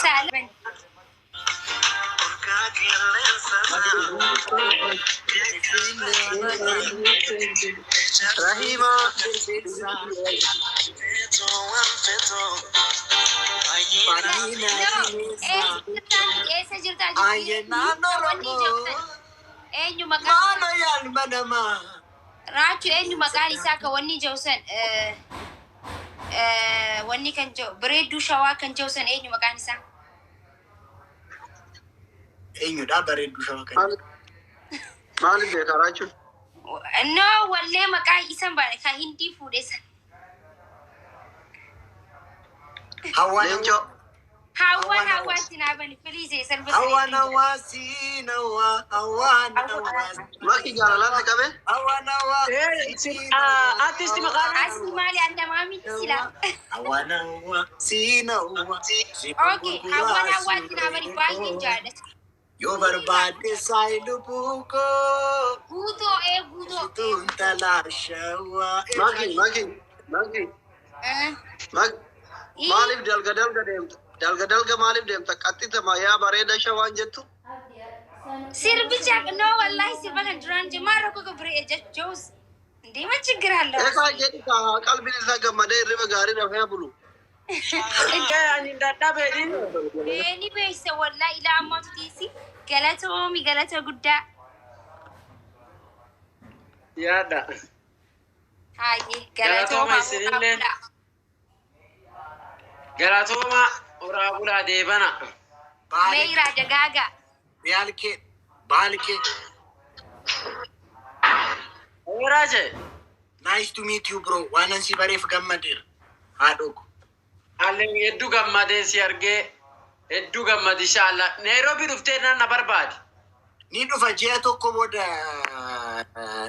سالم رحيما راجو اني مقالي ساكا وني جوسن وني كان جو بريدو شوا كان جوسن اني مقالي ساكا اني دا بريدو شوا كان مالي بيكا راجو نو ولا مقالي سان بارك هندي فودس هوا هوا تنابني بليز سلبس هوا سينا هوا ما كي قال لا تكبه هوا artist مقالي اسمي مالي عند مامي سلا هوا سينا اوكي هوا تنابني باين جادت Yo berbadi sailu buko, buto tuntala shawa. Magi. Malif dalga malif dem takati tama ya bareda shawan jettu. Sirbi chak no wallahi sirba kan duran jamara ko ko bre jos. Ndi ma chigra Allah. Eka jadi ka qalbi isa gamade riba gari na fa bulu. يعني ده بدين بيني بيس والله إلى ما تديسي قالته قدا يا ده هاي قالته ما يسرين قالته ما ورابولا ديبنا ميرا دقاقة بالك وراجع nice to meet you bro وانا نسي بريف gammadir هادوك Allen hedduu gammadee si argee hedduu gammadi inshallah. Nairobi dhuftee na barbaadi. Ni dhufa ji'a tokko booda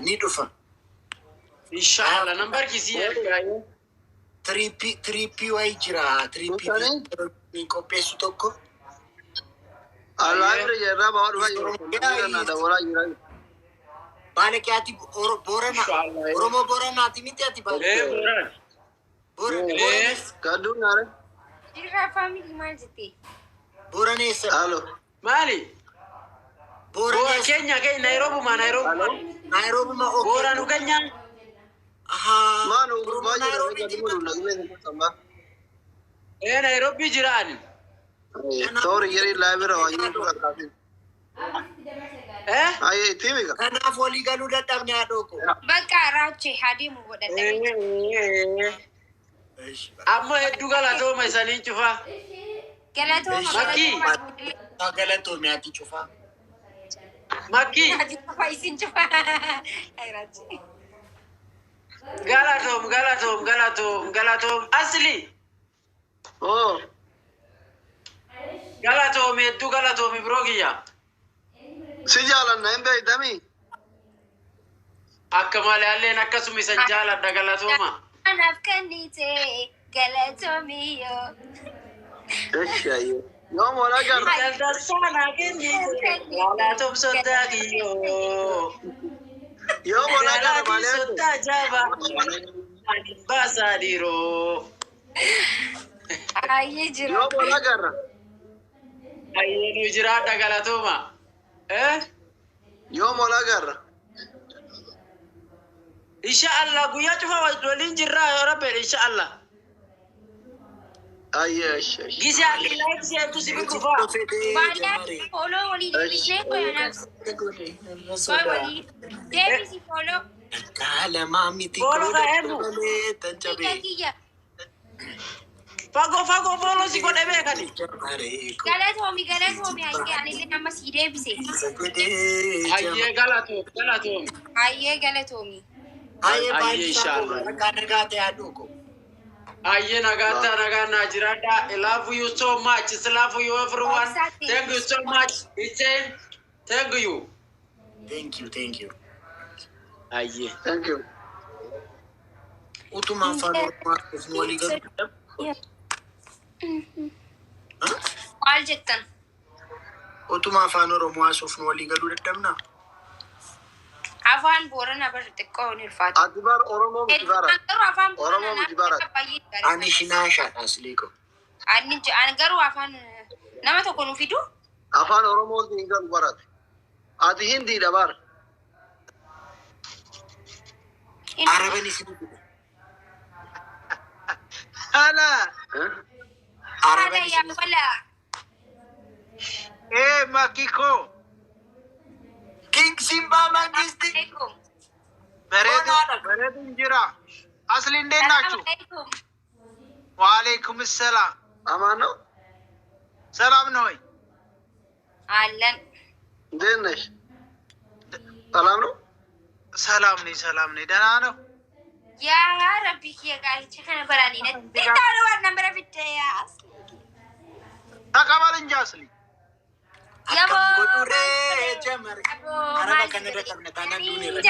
ni dhufa. Inshallah nambar kisi ergaa. 3P wayi jira 3P ni qopheessu tokko. Allah irra jirra baawwan fayyadu na dawara jira. Baale kyaati Oromo Boranaati miti ati baale. Kadun nare. Jira family manjiti. Boranesa. Halo. Mali. Bora Kenya ke Nairobi ma. Nairobi ma okay. Bora nu Kenya. Aha. Manu Nairobi jira. Nairobi jirani. Sorry yeri library wa yiri kafi. Aye timiga. Kana foli galu dadabne adoko. Baka rache hadimu bodadabne. Amma hedduu galatooma isaanii cufa. Galatooma ati cufa. Makki. Galatoom. Asli. Oh. Galatoom hedduu galatoomi biroo kiyya. Si jaalanna hin beeydami. Akka malee alleen akkasuma isan jaaladha galatooma. Anaf kanite galatomiyo. Eshayo. Yom wala gar. Galtasana kanite galatom sotakiyo. Yom wala gar male. Sotajaba. Basadiro. Aye jira. Yom wala gar. Aye nu jirada galatoma. Yom wala gar. Inshallah guya cufa wadolin jirra ya rabbi inshallah. Ayesh. Gisi ali live si tu sibi kufa. Bala follow wali debise ko yana. Wali debise follow. Kala mami ti Follow ka emu. Tanchabe. Fago follow si ko debe kadi. Galatomi aye ani le nama si debise. Aye galatomi. Aye galatomi. Aye inshallah. Nagate adoko. Aye nagata najirada. I love you so much. I love you everyone. Thank you so much. Thank you. Thank you. Aye. Thank you. Utuma fano wali gar. Aljetan. Utuma fano Oromoo sofnu wali galu dadamna. Afan Borana barte ko ni fat. Adibar Oromoo mujibara. Afan Oromoo mujibara. Ani shinasha asliko. أنا قروا أفان نما تكونوا فيدو أفان أورومو تينكم برات أتي هندي دبار عربي نسيب أنا هذا يا ولا إيه ماكيكو كينج سيمبا مانجستي بريد انجرا أصلي نديناتشو وعليكم السلام أمانو سلام نوي أهلا دينش سلامنو سلامني دنانو يا ربي يا قاعد شكلنا براني نتعالوا عنا برا في يا تقبل انجاسلي يا بو قدوري جمر عربا كندا كبنتانا دوني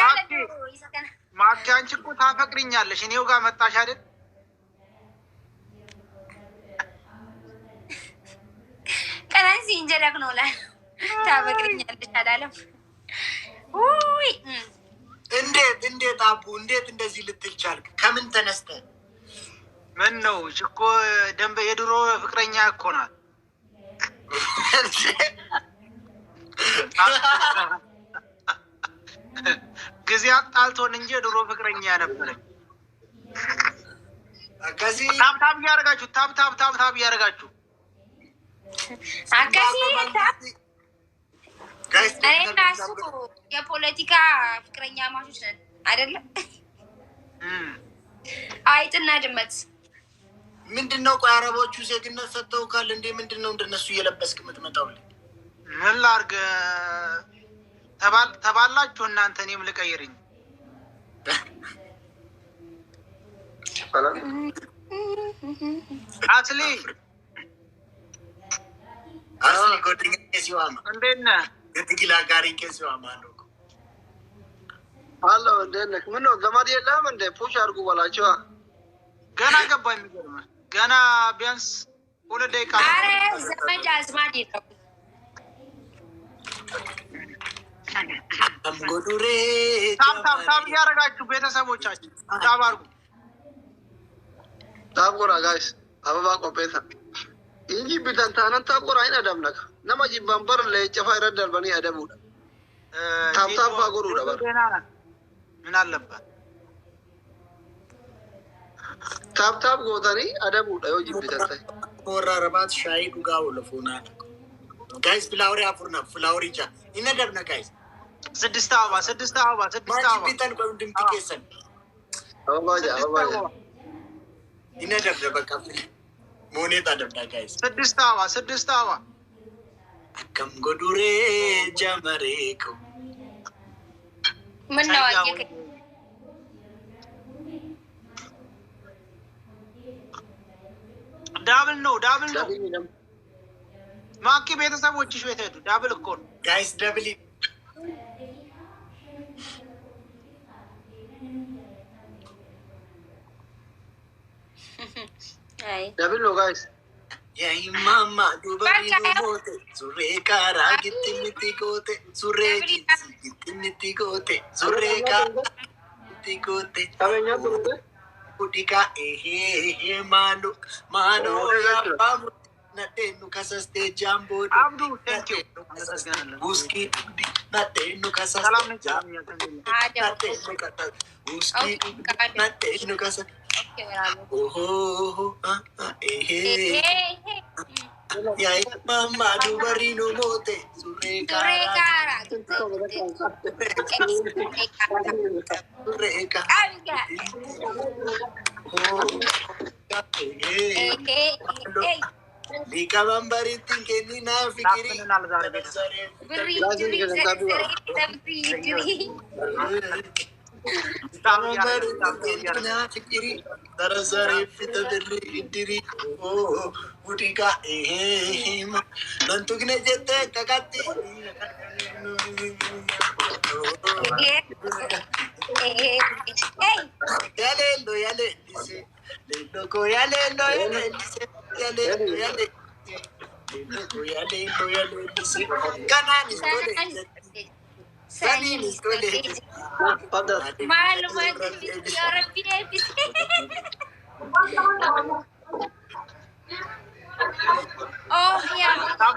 ማኪ አንቺ እኮ ታፈቅሪኛለሽ እኔው ጋር መጣሽ አይደል ቀናንሲ እንጀራክ ነው ላይ ታፈቅሪኛለሽ አላለም ውይ እንዴት አቡ እንዴት እንደዚህ ልትል ቻልክ ከምን ተነስተ ምን ነው እኮ ደንበ የድሮ ፍቅረኛ እኮ ናት ጊዜ አጣልቶን እንጂ ድሮ ፍቅረኛ ነበረኝ አካዚ ታብታብ ያረጋችሁ ታብታብ ያረጋችሁ አካሲ ጋይስ ታሱ የፖለቲካ ፍቅረኛ ማቾች ነን አይደለ አይጥና ድመት ምንድነው ቆይ አረቦቹ ዜግነት ሰጥተው ካል እንዴ ምንድነው እንደነሱ እየለበስክ የምትመጣው ምን ላርገ ተባላችሁ እናንተ እኔም ልቀይርኝ አስሊ ጎድኛ ሲዋማ እንዴት ነህ የትግል አጋሪ ከሲዋማ ነው አሎ እንደነክ ምን ነው ዘመድ የለም እንደ ፑሽ አድርጉ በላቸው ገና ገባ የሚገርምህ ገና ቢያንስ 2 ደቂቃ አረ ዘመድ አዝማድ ይተው አምጎዱሬ ታብ ያረጋችሁ ቤተሰቦቻችን ታብ አድርጉ ታብ ጎራ ጋይስ አበባ ቆጴታ እንጂ ቢታንታና ታብ ጎራ አይና ደምነክ ነማጂ ባምበር ለጨፋ ይረዳል በኔ አደቡ ታብ ባጎሩ ነበር ምን አለበት ታብ ጎታኒ አደቡ ዳዮ ጂቢታንታ ወራረባት ሻይ ዱጋው ለፎና ጋይስ ፍላወሪ አፉርና ፍላወሪ ጃ ይነደብና ጋይስ ስድስት አበባ ቢተን ቆም ድምጥ ከሰን አበባ ይነደብ በቃ ሞኔታ ደብዳ ጋይስ ስድስት አበባ አከም ጎዱሬ ጀመሬኮ ምን ነው አየከ ዳብል ነው ማኪ ቤተሰቦችሽ ቤት ሄዱ ዳብል እኮ ነው ጋይስ ደብል አይ ደብል ነው ጋይስ ያይ ማማ ዱባይ ሞቴ ሱሬ ካራ ግትምቲ ጎቴ ሱሬ ግትምቲ ጎቴ ሱሬ ካራ ግትምቲ ጎቴ ታበኛ ቱሩቴ ቁዲካ ማኑ ያባሙ ነቴኑ ከሰስቴ ጃምቦ አብዱ ቴንኪው ውስኪ ነቴኑ ከሰስቴ ሰላም ነኝ ውስኪ ነቴኑ ከሰስቴ ያይ ማማ ዱበሪኑ ሞቴ ሱሬ ካራ ሊቀመንበሪትን ኬኒና ፍቅሪ ተረዘሬ ፊተ ብሪ እድሪ ጉዲጋ መንቱ ግነ ጀተ ከቃቲ ያሌሎ ያሌሊሴ ሌሎኮ ያሌሎ ያሌሊሴ ያሌሎ ያሌሊሴ ከናኒስ ቶሌ ሰኒኒስ ቶሌ معلومات يا ربي يا ታብ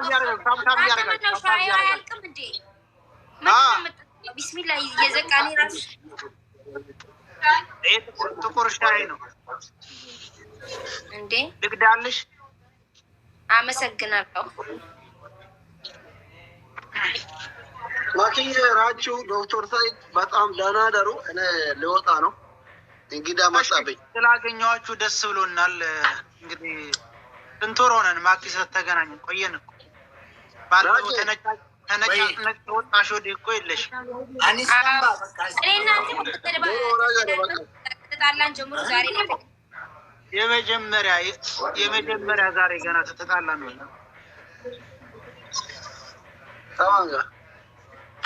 بسم الله يزكاني راس ጥቁር ሻይ ነው እንዴ ልግዳልሽ አመሰግናለሁ ማኪኝ ራችሁ ዶክተር ሳይድ በጣም ደህና ደሩ እኔ ልወጣ ነው እንግዳ ማሳበኝ ስላገኘኋችሁ ደስ ብሎናል እንግዲህ እንቶር ሆነን ማኪስ ተገናኘን ቆየን እኮ ባለው ተነጫጭ ወጣሽ ወደ እኮ የለሽ አኒስ ነምባ በቃ እኔና ተጣላን ጀምሮ ዛሬ ነው የመጀመሪያ ዛሬ ገና ተጣላን ነው ታዋጋ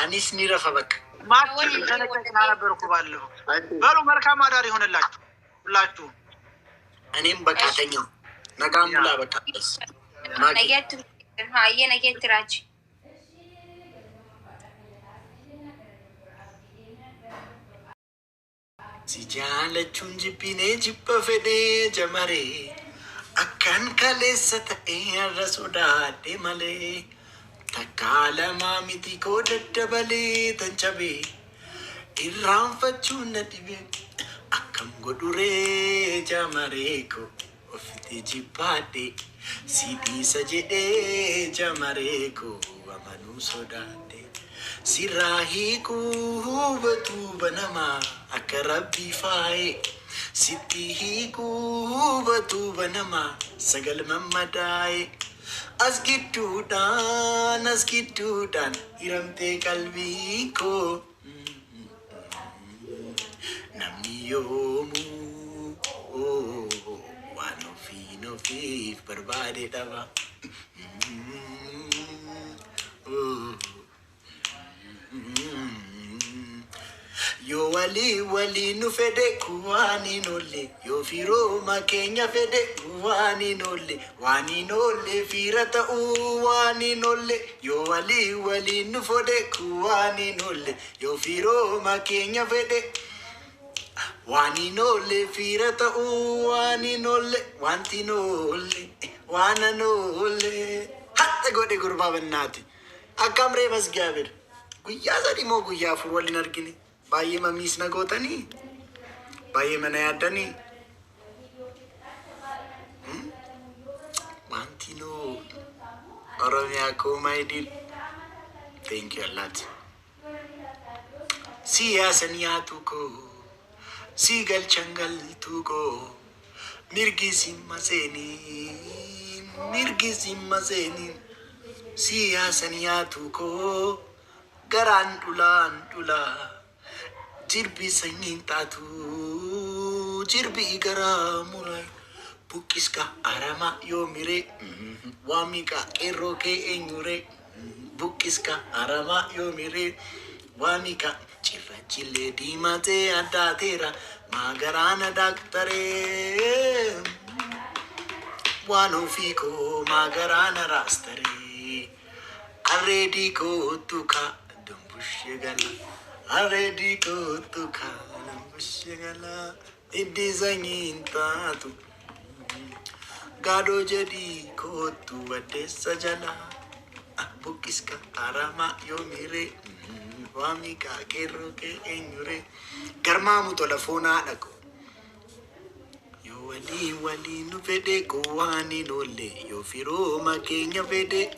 አኒስ ኒረፈ በቃ ማኪ ተነጫጭና ነበርኩ ባለው በሉ መልካም አዳር ይሆንላችሁ ሁላችሁ እኔም በቃ ተኛው ነጋሙላ በቃ ነገት ሃየ ነገት ራች ሲጃለቹን ጅቢኔ ጅበፈዴ ጀመሬ አካን ከሌሰ ተኤ ረሶዳዴ መሌ ተካለማ ሚቲ ኮደደበሌ ተንጨቤ ኢራንፈቹን ነዲቤ አከም ጎዱሬ ጀመሬኮ ኦፊቴ ጅባዴ ሲዲሰ ጀዴ ጀመሬኮ አመኑ ሶዳዴ ሲራሂኩ ሁበቱ በነማ አከረቢ ፋዬ ሲቲሂኩ ሁበቱ በነማ ሰገል መመዳዬ አስጊዱዳን ይረምቴ ቀልቢኮ ነምኒዮሙ ዋኖፊኖፊፍ በርባዴ ደባ Yo wali nu fede kuwani nolle yo firo makenya fede kuwani nolle firata uwani nolle yo wali nu fede kuwani nolle yo firo makenya fede wani nolle firata uwani nolle wanti nolle wana nolle hatta gode gurba bennati akamre masgabir guya zadi mo guya fur wali nargini ባየ መሚስ ነጎተኒ ባየ መና ያደኒ ማንቲኖ ኦሮሚያ ኮማይዲል ቴንክ ዩ አላት ሲያሰንያቱኮ ሲገልቸንገል ቱኮ ሚርጊሲ መሴኒ ሲያሰንያቱኮ ገራን ዱላ jirbi sanyin tatu jirbi igara murai bukiska arama yo mire wamika kero ke enyure bukiska arama yo mire wamika chile di mate ada tera magarana daktare wano fiko magarana rastare already ko tuka dumbushigala already go to Kalam Shigala, it is a tatu. Gado jadi go to a desajala, Bukiska, Arama, Yomire, Wamika, Keroke, Enyure, Garmamu telefona ako. Yo wali no vede go wani nole, yo firo makenya vede.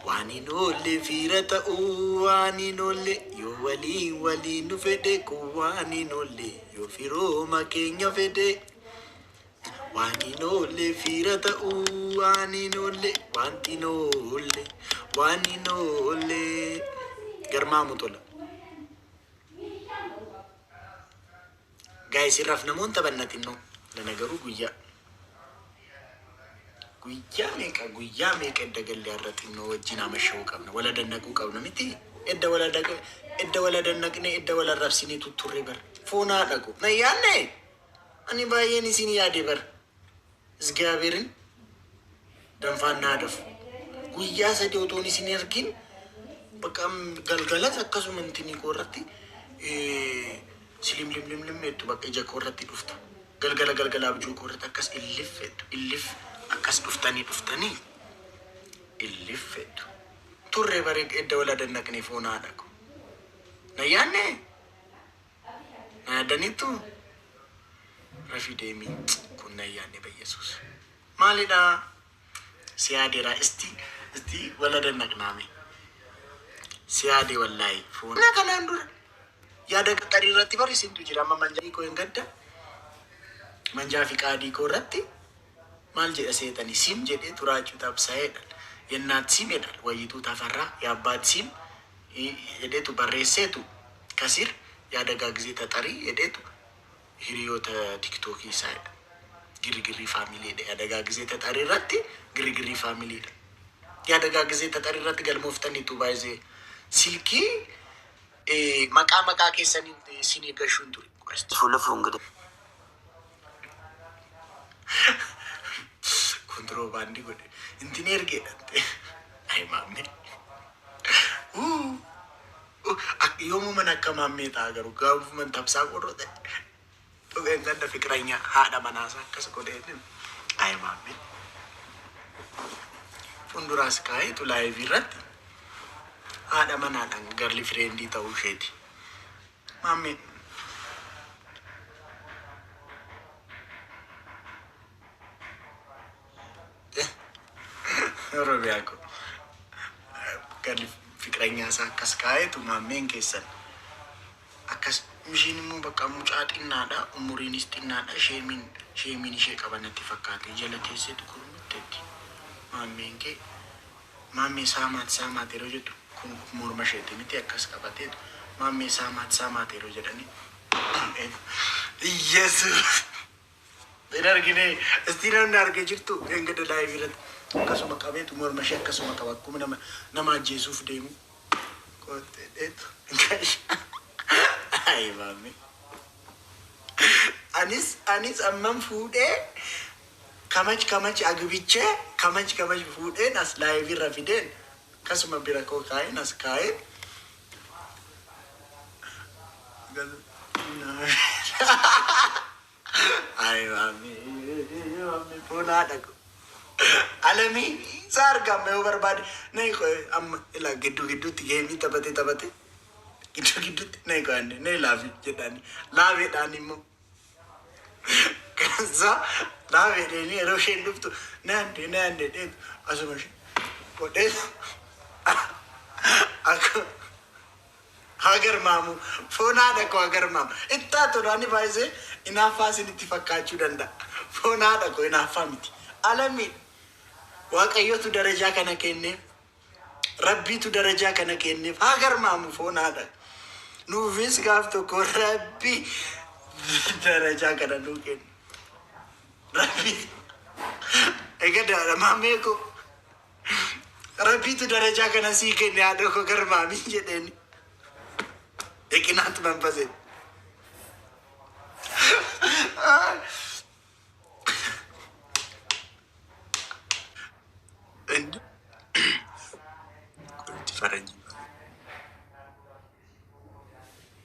Wani nolle firata uwani nolle yo wali nu fede ku wani nolle yo firo makenya fede wani nolle firata uwani nolle wanti nolle wani nolle garma mutola guys iraf namon tabannatinno ለነገሩ ጉያ ሜቀ እንደገል ያረጥኝ ነው ወጂና መሸው ቀብ ነው ወለደነቁ ቀብ ነው ሚቲ እደ ወለደነቅኔ እደ ወለረብሲኒ ቱቱሪ በር ፎና ደቁ ነያኔ እኔ ባየኒ ሲኒ ያዴበር እግዚአብሔርን ደንፋና ደፍ ጉያ ሰዲውቶኒ ሲኒ አርጊን በቃም ገልገለት አከሱ ምንትኒ ቆረቲ ሲሊምሊምሊምሊም እቱ በቃ ጀኮረቲ ዱፍታ ገልገለ አብጁ ቆረታ ከስ ኢልፍ akkas dhuftanii illifetu turre bare edda wala dannaqni foona dhaqo na yaanne na danitu rafi deemi kun na yaanne ba Yesus maalidha siyaadira isti wala dannaqnaame siyaade wallahi foona kanaan dura yaada qaxarii irratti barisintu jira amma manjaa koo hin gadda manjaa fi qaadii koo irratti maal jedha seetani sim jedhee turaachuu tabsaa'eedha yennaat sim edha wayituu tafarraa yaabbaat sim jedheetu barreesseetu kasir yaada gaagizee taxarii jedheetu hiriyoota tiktookii isaadha girigirrii faamiliidha yaada gaagizee taxarii irratti girigirrii faamiliidha yaada gaagizee taxarii irratti galmooftaniitu baay'ee silkii maqaa keessanii sinii gashuun ture. Fuulafu ngade. Kontirobaandii godhe. Intiin ergeedha. Ay maamme. Yoomuu mana akka maammee ta'a garuu gaafuman tabsaa qorroo ta'e. Dhugeen ganda fikiranyaa haadha manaasaa akkas godheetin. Ay maamme. Fuulduraas kaayetu laayivii irratti. Haadha manaadhaan garli fireendii ta'uu isheeti. Maammee. Oromiyaa ko garli fikiranyaa isaa akkas kaayetu maammeen keessan akkas mishiin immoo bakka mucaa xinnaadha umuriinis xinnaadha sheemiin ishee qabanatti fakkaate jala teesseetu kurmutteetti maammeen kee maammee saamaat yeroo jettu kun morma isheeti miti akkas qabateetu maammee saamaat yeroo jedhanii Yesuus in argine isti namni arge jirtu engada laayivii irratti akkasuma qabeetu morma ishee akkasuma qaba akkuma nama ajjeesuuf deemu qotteetu ay maammee anis amman fuudhee kamach agbichee kamach fuudheen as laayivii irra fideen akkasuma bira koo kaa'een as kaa'een ay maammee foonaa dhaqu Alami sarga me barbaade nahi ko amma ila gidduutti geemii taphatee gidduutti nahi ko anne nahi laafi jedhani laafiidhaan immoo kansa laafiidhaan yeroo isheen dhuftu naande dheetu asuma ishee godhee akka hagar maamu foonaa dhaqu hagar maamu ittaa tolaani baay'isee inaaffaa isinitti fakkaachuu danda'a foonaa dhaqu inaaffaa miti alami waaqayyotu darajaa kana kenneef rabbiitu darajaa kana kenneef hagar maamu foonaa nuufis gaaf tokko rabbi darajaa kana nuu kenne rabbi egaa maamee ko rabbiitu darajaa kana sii kenne haadha ko gar maamii jedheeni eqinaatu manfasee